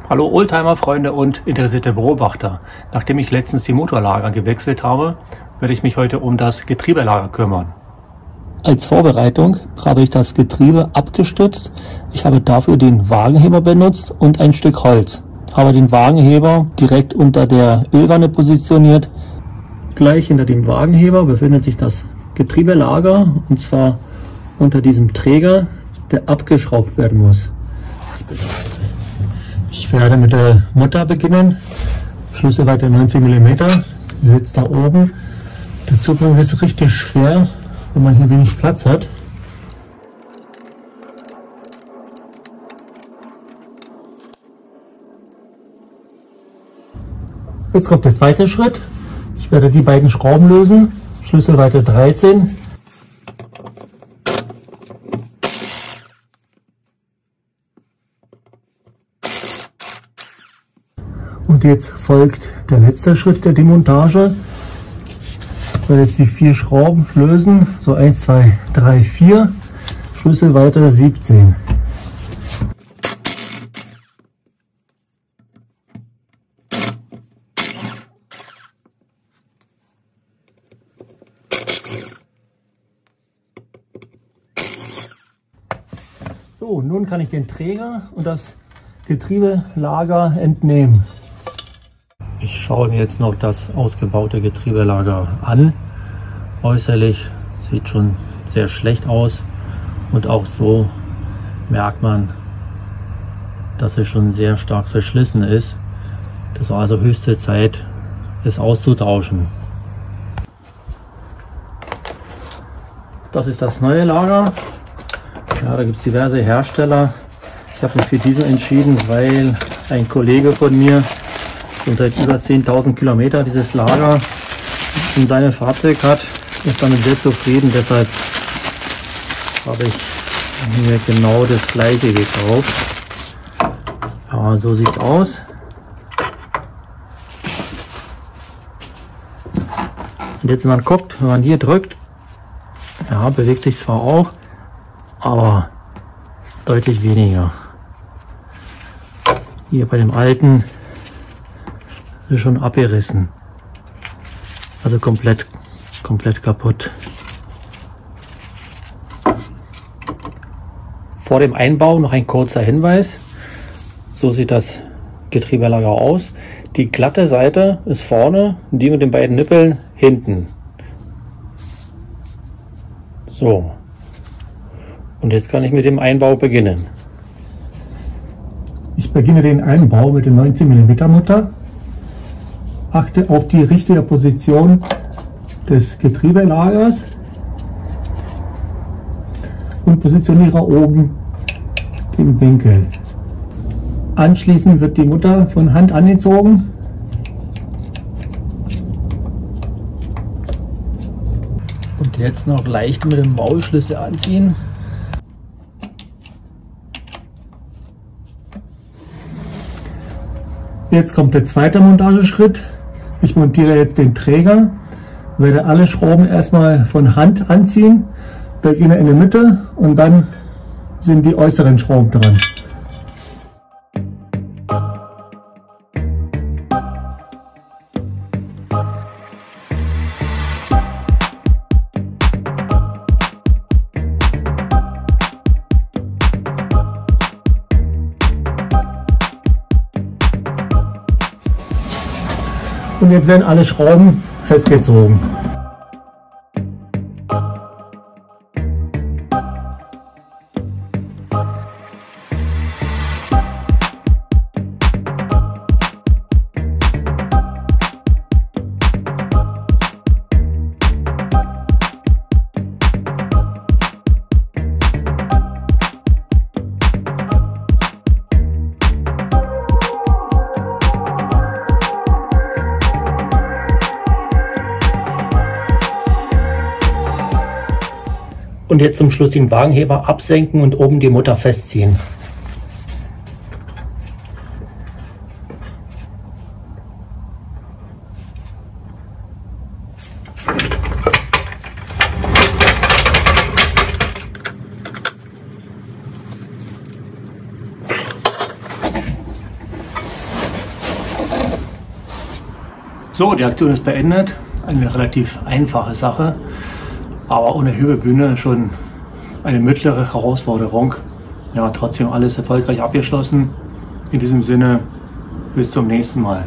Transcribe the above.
Hallo Oldtimer-Freunde und interessierte Beobachter. Nachdem ich letztens die Motorlager gewechselt habe, werde ich mich heute um das Getriebelager kümmern. Als Vorbereitung habe ich das Getriebe abgestützt. Ich habe dafür den Wagenheber benutzt und ein Stück Holz. Habe den Wagenheber direkt unter der Ölwanne positioniert. Gleich hinter dem Wagenheber befindet sich das Getriebelager, und zwar unter diesem Träger, der abgeschraubt werden muss. Ich werde mit der Mutter beginnen. Schlüsselweite 90 mm. Sie sitzt da oben. Der Zugang ist richtig schwer, wenn man hier wenig Platz hat. Jetzt kommt der zweite Schritt. Ich werde die beiden Schrauben lösen. Schlüsselweite 13. Und jetzt folgt der letzte Schritt der Demontage. Ich werde jetzt die 4 Schrauben lösen. So 1, 2, 3, 4. Schlüsselweite 17. So, nun kann ich den Träger und das Getriebelager entnehmen. Ich schaue mir jetzt noch das ausgebaute Getriebelager an. Äußerlich sieht schon sehr schlecht aus und auch so merkt man, dass es schon sehr stark verschlissen ist. Das war also höchste Zeit, es auszutauschen. Das ist das neue Lager. Ja, da gibt es diverse Hersteller. Ich habe mich für diesen entschieden, weil ein Kollege von mir schon seit über 10.000 Kilometern dieses Lager in seinem Fahrzeug hat, ist damit sehr zufrieden. Deshalb habe ich mir genau das gleiche gekauft. Ja, so sieht es aus. Und jetzt, wenn man guckt, wenn man hier drückt, ja, bewegt sich zwar auch, aber deutlich weniger. Hier bei dem alten ist schon abgerissen. Also komplett kaputt. Vor dem Einbau noch ein kurzer Hinweis. So sieht das Getriebelager aus. Die glatte Seite ist vorne, die mit den beiden Nippeln hinten. So. Und jetzt kann ich mit dem Einbau beginnen. Ich beginne den Einbau mit der 90 mm Mutter. Achte auf die richtige Position des Getriebelagers und positioniere oben den Winkel. Anschließend wird die Mutter von Hand angezogen. Und jetzt noch leicht mit dem Maulschlüssel anziehen. Jetzt kommt der zweite Montageschritt. Ich montiere jetzt den Träger, werde alle Schrauben erstmal von Hand anziehen, beginne in der Mitte und dann sind die äußeren Schrauben dran. Und jetzt werden alle Schrauben festgezogen. Und jetzt zum Schluss den Wagenheber absenken und oben die Mutter festziehen. So, die Aktion ist beendet. Eine relativ einfache Sache, aber ohne Hebebühne schon eine mittlere Herausforderung. Ja, trotzdem alles erfolgreich abgeschlossen. In diesem Sinne, bis zum nächsten Mal.